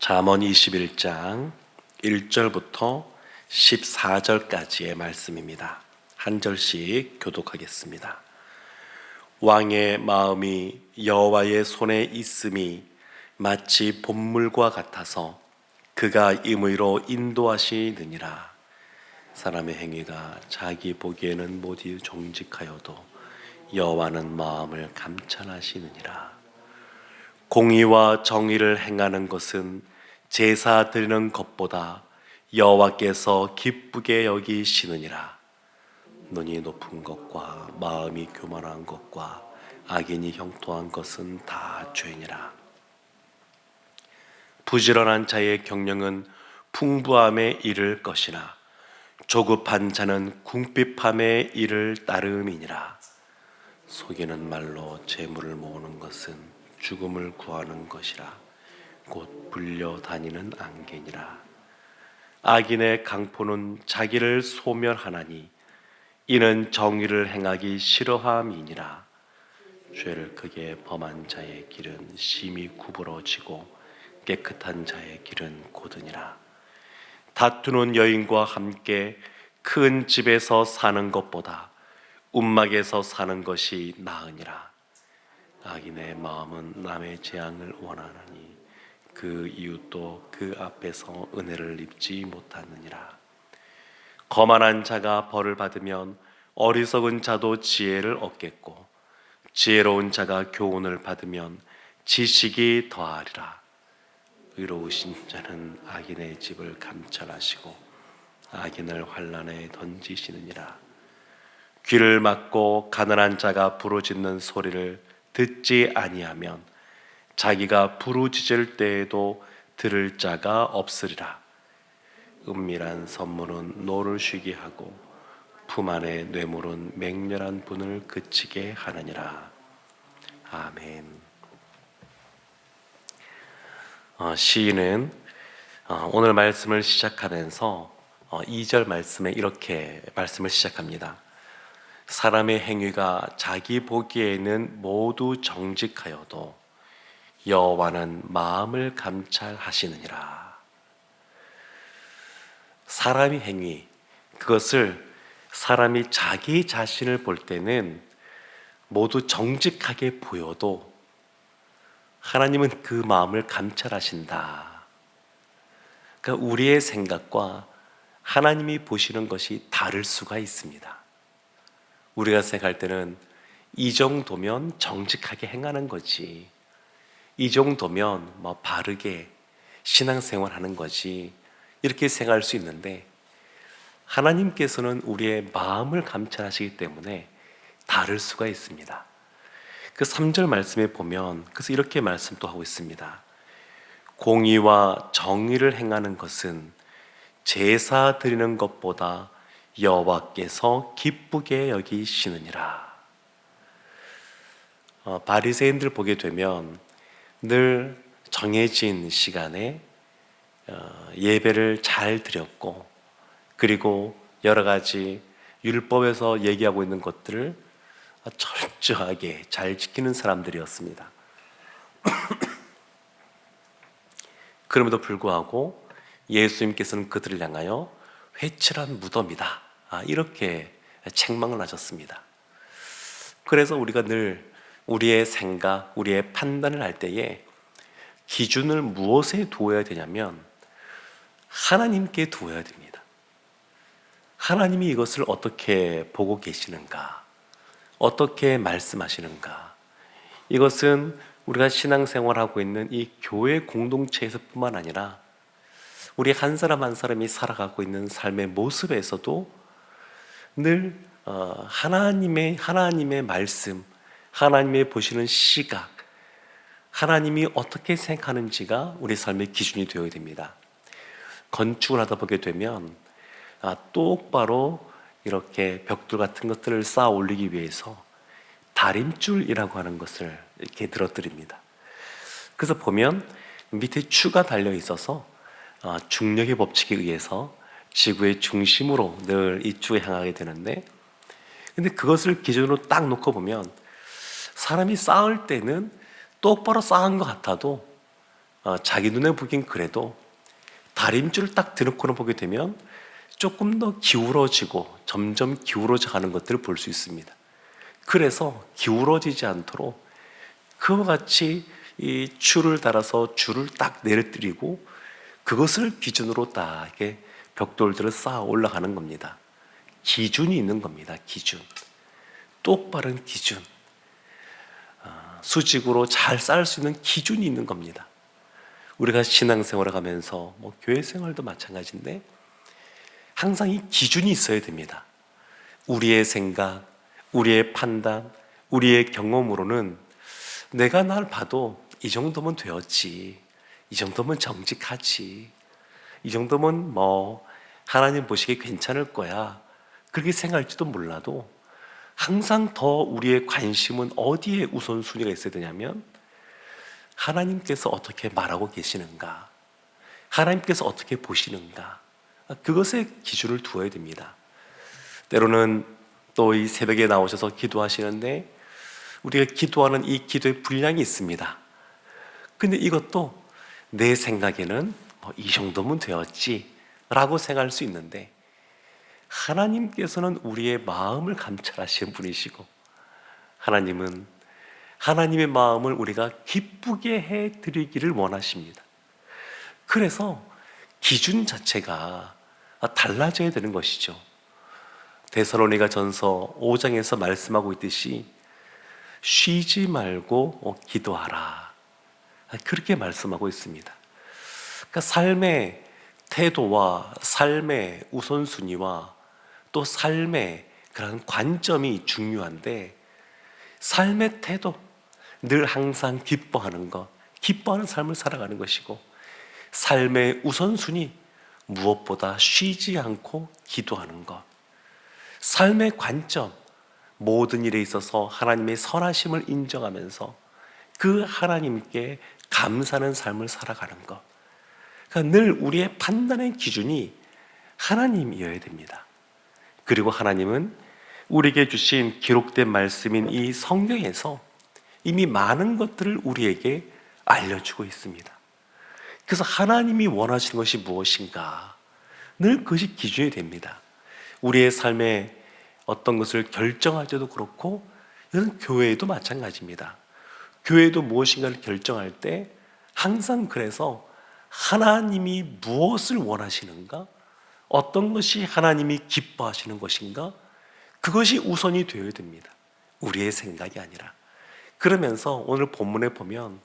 잠언 21장 1절부터 14절까지의 말씀입니다. 한 절씩 교독하겠습니다. 왕의 마음이 여호와의 손에 있음이 마치 봇물과 같아서 그가 임의로 인도하시느니라. 사람의 행위가 자기 보기에는 모두 정직하여도 여호와는 마음을 감찰하시느니라. 공의와 정의를 행하는 것은 제사 드리는 것보다 여호와께서 기쁘게 여기시느니라. 눈이 높은 것과 마음이 교만한 것과 악인이 형통한 것은 다 죄니라. 부지런한 자의 경영은 풍부함에 이를 것이나 조급한 자는 궁핍함에 이를 따름이니라. 속이는 말로 재물을 모으는 것은 죽음을 구하는 것이라. 곧 불려 다니는 안개니라. 악인의 강포는 자기를 소멸하나니 이는 정의를 행하기 싫어함이니라. 죄를 크게 범한 자의 길은 심히 구부러지고 깨끗한 자의 길은 고드니라. 다투는 여인과 함께 큰 집에서 사는 것보다 움막에서 사는 것이 나으니라. 악인의 마음은 남의 재앙을 원하나니 그 이웃도 그 앞에서 은혜를 입지 못하느니라. 거만한 자가 벌을 받으면 어리석은 자도 지혜를 얻겠고 지혜로운 자가 교훈을 받으면 지식이 더하리라. 의로우신 자는 악인의 집을 감찰하시고 악인을 환난에 던지시느니라. 귀를 막고 가난한 자가 부르짖는 소리를 듣지 아니하면 자기가 부르짖을 때에도 들을 자가 없으리라. 은밀한 선물은 노를 쉬게 하고 품 안의 뇌물은 맹렬한 분을 그치게 하느니라. 아멘. 시인은 오늘 말씀을 시작하면서 2절 말씀에 이렇게 말씀을 시작합니다. 사람의 행위가 자기 보기에는 모두 정직하여도 여호와는 마음을 감찰하시느니라. 사람의 행위, 그것을 사람이 자기 자신을 볼 때는 모두 정직하게 보여도 하나님은 그 마음을 감찰하신다. 그러니까 우리의 생각과 하나님이 보시는 것이 다를 수가 있습니다. 우리가 생각할 때는 이 정도면 정직하게 행하는 거지, 이 정도면 바르게 신앙생활 하는 거지, 이렇게 생각할 수 있는데 하나님께서는 우리의 마음을 감찰하시기 때문에 다를 수가 있습니다. 그 3절 말씀에 보면 그래서 이렇게 말씀도 하고 있습니다. 공의와 정의를 행하는 것은 제사 드리는 것보다 여호와께서 기쁘게 여기시느니라. 바리새인들 보게 되면 늘 정해진 시간에 예배를 잘 드렸고, 그리고 여러 가지 율법에서 얘기하고 있는 것들을 철저하게 잘 지키는 사람들이었습니다. 그럼에도 불구하고 예수님께서는 그들을 향하여 회칠한 무덤이다, 이렇게 책망을 하셨습니다. 그래서 우리가 늘 우리의 생각, 우리의 판단을 할 때에 기준을 무엇에 두어야 되냐면 하나님께 두어야 됩니다. 하나님이 이것을 어떻게 보고 계시는가, 어떻게 말씀하시는가. 이것은 우리가 신앙생활하고 있는 이 교회 공동체에서 뿐만 아니라 우리 한 사람 한 사람이 살아가고 있는 삶의 모습에서도 늘 하나님의 말씀, 하나님의 보시는 시각, 하나님이 어떻게 생각하는지가 우리 삶의 기준이 되어야 됩니다. 건축을 하다 보게 되면 똑바로 이렇게 벽돌 같은 것들을 쌓아 올리기 위해서 다림줄이라고 하는 것을 이렇게 들어드립니다. 그래서 보면 밑에 추가 달려 있어서 중력의 법칙에 의해서 지구의 중심으로 늘 이쪽에 향하게 되는데, 근데 그것을 기준으로 딱 놓고 보면 사람이 쌓을 때는 똑바로 쌓은 것 같아도 자기 눈에 보긴 그래도 다림줄을 딱 드놓고는 보게 되면 조금 더 기울어지고 점점 기울어져 가는 것들을 볼 수 있습니다. 그래서 기울어지지 않도록 그와 같이 이 줄을 달아서 줄을 딱 내려뜨리고 그것을 기준으로 딱 이렇게 벽돌들을 쌓아 올라가는 겁니다. 기준이 있는 겁니다. 기준. 똑바른 기준. 수직으로 잘 쌓을 수 있는 기준이 있는 겁니다. 우리가 신앙생활을 하면서 교회 생활도 마찬가지인데 항상 이 기준이 있어야 됩니다. 우리의 생각, 우리의 판단, 우리의 경험으로는 내가 날 봐도 이 정도면 되었지, 이 정도면 정직하지, 이 정도면 하나님 보시기에 괜찮을 거야, 그렇게 생각할지도 몰라도 항상 더 우리의 관심은 어디에 우선순위가 있어야 되냐면 하나님께서 어떻게 말하고 계시는가, 하나님께서 어떻게 보시는가, 그것에 기준을 두어야 됩니다. 때로는 또 이 새벽에 나오셔서 기도하시는데 우리가 기도하는 이 기도의 분량이 있습니다. 근데 이것도 내 생각에는 이 정도면 되었지 라고 생각할 수 있는데 하나님께서는 우리의 마음을 감찰하시는 분이시고 하나님은 하나님의 마음을 우리가 기쁘게 해드리기를 원하십니다. 그래서 기준 자체가 달라져야 되는 것이죠. 데살로니가 전서 5장에서 말씀하고 있듯이 쉬지 말고 기도하라, 그렇게 말씀하고 있습니다. 그러니까 삶의 태도와 삶의 우선순위와 또 삶의 그런 관점이 중요한데 삶의 태도, 늘 항상 기뻐하는 것, 기뻐하는 삶을 살아가는 것이고 삶의 우선순위, 무엇보다 쉬지 않고 기도하는 것, 삶의 관점, 모든 일에 있어서 하나님의 선하심을 인정하면서 그 하나님께 감사하는 삶을 살아가는 것, 그러니까 늘 우리의 판단의 기준이 하나님이어야 됩니다. 그리고 하나님은 우리에게 주신 기록된 말씀인 이 성경에서 이미 많은 것들을 우리에게 알려주고 있습니다. 그래서 하나님이 원하시는 것이 무엇인가, 늘 그것이 기준이 됩니다. 우리의 삶에 어떤 것을 결정할 때도 그렇고 이건 교회에도 마찬가지입니다. 교회도 무엇인가를 결정할 때 항상 그래서 하나님이 무엇을 원하시는가, 어떤 것이 하나님이 기뻐하시는 것인가, 그것이 우선이 되어야 됩니다. 우리의 생각이 아니라. 그러면서 오늘 본문에 보면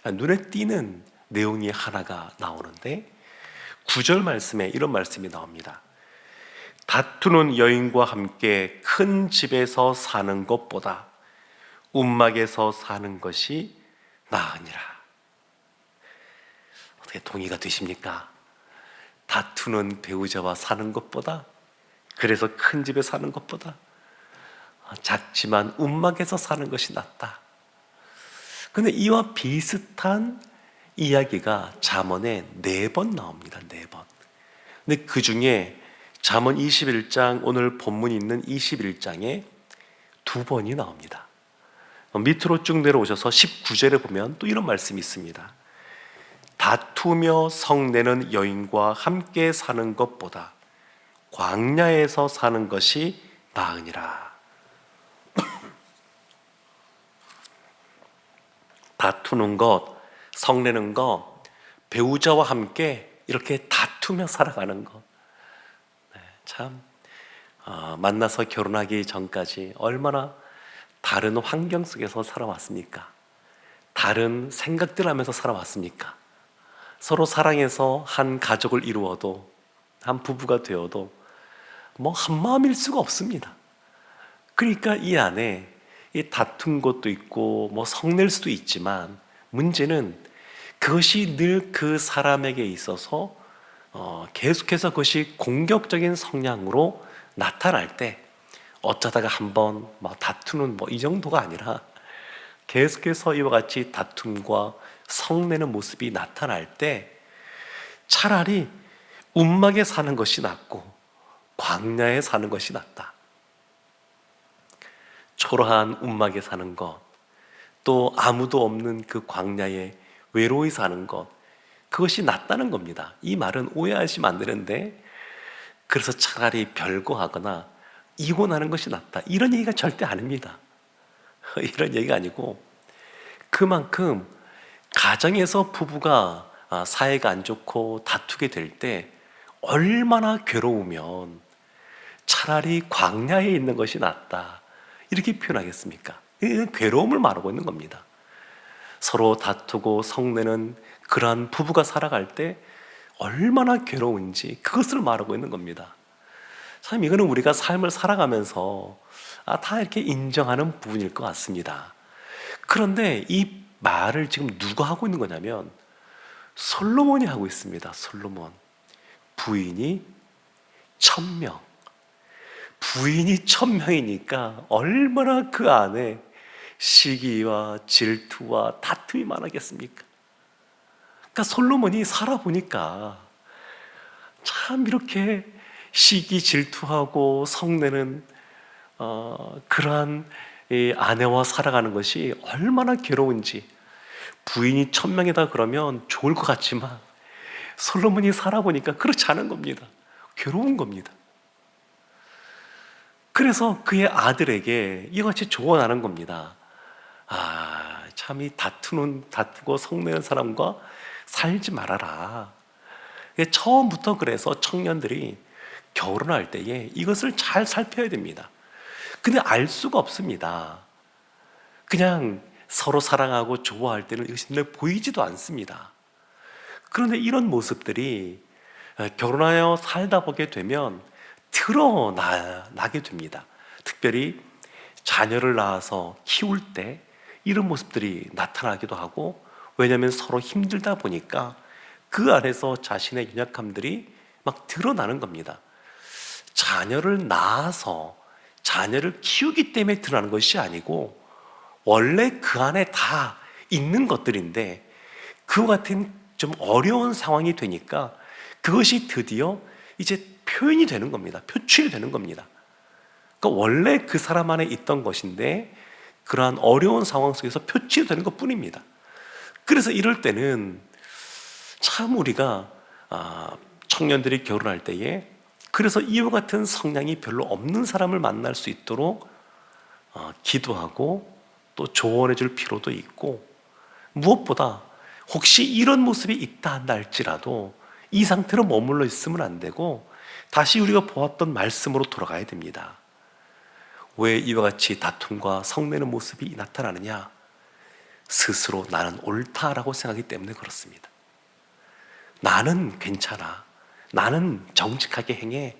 눈에 띄는 내용이 하나가 나오는데 9절 말씀에 이런 말씀이 나옵니다. 다투는 여인과 함께 큰 집에서 사는 것보다 움막에서 사는 것이 나으니라. 어떻게 동의가 되십니까? 다투는 배우자와 사는 것보다, 그래서 큰 집에 사는 것보다 작지만 움막에서 사는 것이 낫다. 근데 이와 비슷한 이야기가 잠언에 4번 나옵니다. 4번. 근데 그 중에 잠언 21장, 오늘 본문이 있는 21장에 2번이 나옵니다. 밑으로 쭉 내려오셔서 19절에 보면 또 이런 말씀이 있습니다. 다투며 성내는 여인과 함께 사는 것보다 광야에서 사는 것이 나으니라. 다투는 것, 성내는 것, 배우자와 함께 이렇게 다투며 살아가는 것, 참 만나서 결혼하기 전까지 얼마나 다른 환경 속에서 살아왔습니까? 다른 생각들 하면서 살아왔습니까? 서로 사랑해서 한 가족을 이루어도, 한 부부가 되어도 한 마음일 수가 없습니다. 그러니까 이 안에 이 다툰 것도 있고 성낼 수도 있지만 문제는 그것이 늘 그 사람에게 있어서 계속해서 그것이 공격적인 성향으로 나타날 때 어쩌다가 한번 다투는 이 정도가 아니라 계속해서 이와 같이 다툼과 성내는 모습이 나타날 때 차라리 움막에 사는 것이 낫고 광야에 사는 것이 낫다. 초라한 움막에 사는 것, 또 아무도 없는 그 광야에 외로이 사는 것, 그것이 낫다는 겁니다. 이 말은 오해하시면 안 되는데, 그래서 차라리 별거하거나 이혼하는 것이 낫다, 이런 얘기가 절대 아닙니다. 이런 얘기가 아니고, 그만큼 가정에서 부부가 사이가 안 좋고 다투게 될 때 얼마나 괴로우면 차라리 광야에 있는 것이 낫다, 이렇게 표현하겠습니까? 이건 괴로움을 말하고 있는 겁니다. 서로 다투고 성내는 그러한 부부가 살아갈 때 얼마나 괴로운지 그것을 말하고 있는 겁니다. 참 이거는 우리가 삶을 살아가면서 다 이렇게 인정하는 부분일 것 같습니다. 그런데 이 말을 지금 누가 하고 있는 거냐면 솔로몬이 하고 있습니다. 솔로몬. 부인이 1000명. 부인이 1000명이니까 얼마나 그 안에 시기와 질투와 다툼이 많았겠습니까? 그러니까 솔로몬이 살아보니까 참 이렇게 시기 질투하고 성내는 그러한 이 아내와 살아가는 것이 얼마나 괴로운지. 부인이 1000명이다 그러면 좋을 것 같지만 솔로몬이 살아보니까 그렇지 않은 겁니다. 괴로운 겁니다. 그래서 그의 아들에게 이같이 조언하는 겁니다. 참 이 다투고 성내는 사람과 살지 말아라. 처음부터 그래서 청년들이 결혼할 때에 이것을 잘 살펴야 됩니다. 근데 알 수가 없습니다. 그냥 서로 사랑하고 좋아할 때는 이것이 눈에 보이지도 않습니다. 그런데 이런 모습들이 결혼하여 살다 보게 되면 드러나게 됩니다. 특별히 자녀를 낳아서 키울 때 이런 모습들이 나타나기도 하고, 왜냐하면 서로 힘들다 보니까 그 안에서 자신의 연약함들이 막 드러나는 겁니다. 자녀를 낳아서 자녀를 키우기 때문에 드러나는 것이 아니고 원래 그 안에 다 있는 것들인데, 그와 같은 좀 어려운 상황이 되니까 그것이 드디어 이제 표현이 되는 겁니다. 표출이 되는 겁니다. 그러니까 원래 그 사람 안에 있던 것인데 그러한 어려운 상황 속에서 표출이 되는 것 뿐입니다. 그래서 이럴 때는 참 우리가 청년들이 결혼할 때에 그래서 이와 같은 성향이 별로 없는 사람을 만날 수 있도록 기도하고 또 조언해 줄 필요도 있고, 무엇보다 혹시 이런 모습이 있다 한다 할지라도 이 상태로 머물러 있으면 안 되고 다시 우리가 보았던 말씀으로 돌아가야 됩니다. 왜 이와 같이 다툼과 성내는 모습이 나타나느냐? 스스로 나는 옳다라고 생각하기 때문에 그렇습니다. 나는 괜찮아, 나는 정직하게 행해,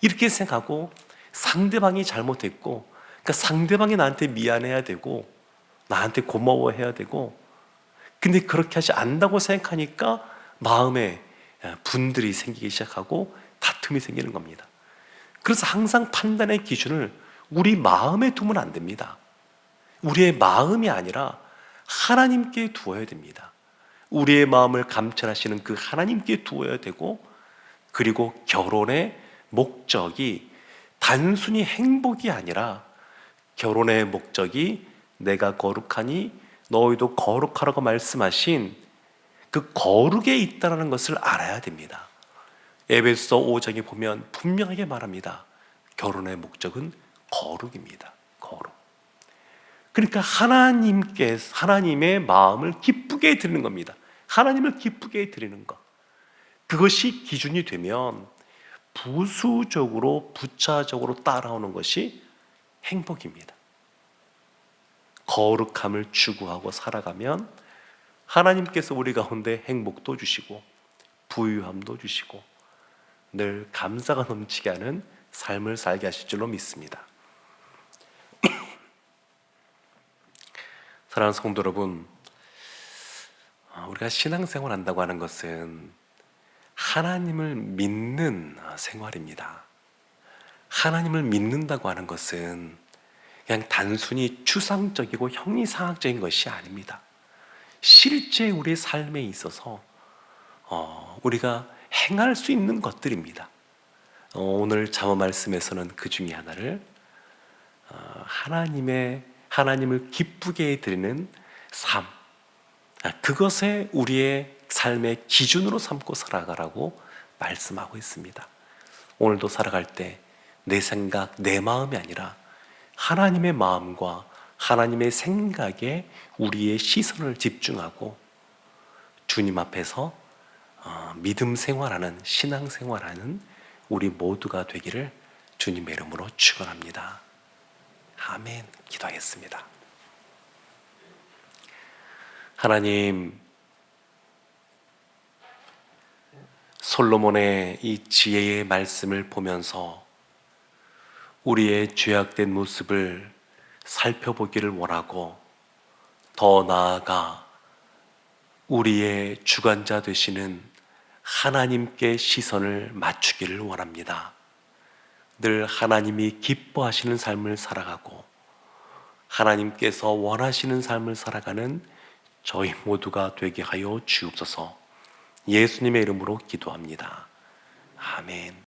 이렇게 생각하고 상대방이 잘못했고, 그러니까 상대방이 나한테 미안해야 되고 나한테 고마워해야 되고, 근데 그렇게 하지 않는다고 생각하니까 마음에 분들이 생기기 시작하고 다툼이 생기는 겁니다. 그래서 항상 판단의 기준을 우리 마음에 두면 안 됩니다. 우리의 마음이 아니라 하나님께 두어야 됩니다. 우리의 마음을 감찰하시는 그 하나님께 두어야 되고, 그리고 결혼의 목적이 단순히 행복이 아니라 결혼의 목적이 내가 거룩하니 너희도 거룩하라고 말씀하신 그 거룩에 있다는 것을 알아야 됩니다. 에베소 5장에 보면 분명하게 말합니다. 결혼의 목적은 거룩입니다. 거룩. 그러니까 하나님의 마음을 기쁘게 드리는 겁니다. 하나님을 기쁘게 드리는 것. 그것이 기준이 되면 부수적으로 부차적으로 따라오는 것이 행복입니다. 거룩함을 추구하고 살아가면 하나님께서 우리 가운데 행복도 주시고 부유함도 주시고 늘 감사가 넘치게 하는 삶을 살게 하실 줄로 믿습니다. 사랑하는 성도 여러분, 우리가 신앙생활 한다고 하는 것은 하나님을 믿는 생활입니다. 하나님을 믿는다고 하는 것은 그냥 단순히 추상적이고 형이상학적인 것이 아닙니다. 실제 우리 삶에 있어서 우리가 행할 수 있는 것들입니다. 오늘 잠언 말씀에서는 그 중에 하나를 하나님을 기쁘게 드리는 삶, 그것에 우리의 삶의 기준으로 삼고 살아가라고 말씀하고 있습니다. 오늘도 살아갈 때 내 생각, 내 마음이 아니라 하나님의 마음과 하나님의 생각에 우리의 시선을 집중하고 주님 앞에서 믿음 생활하는, 신앙 생활하는 우리 모두가 되기를 주님의 이름으로 축원합니다. 아멘. 기도하겠습니다. 하나님, 솔로몬의 이 지혜의 말씀을 보면서 우리의 죄악된 모습을 살펴보기를 원하고, 더 나아가 우리의 주관자 되시는 하나님께 시선을 맞추기를 원합니다. 늘 하나님이 기뻐하시는 삶을 살아가고 하나님께서 원하시는 삶을 살아가는 저희 모두가 되게 하여 주옵소서. 예수님의 이름으로 기도합니다. 아멘.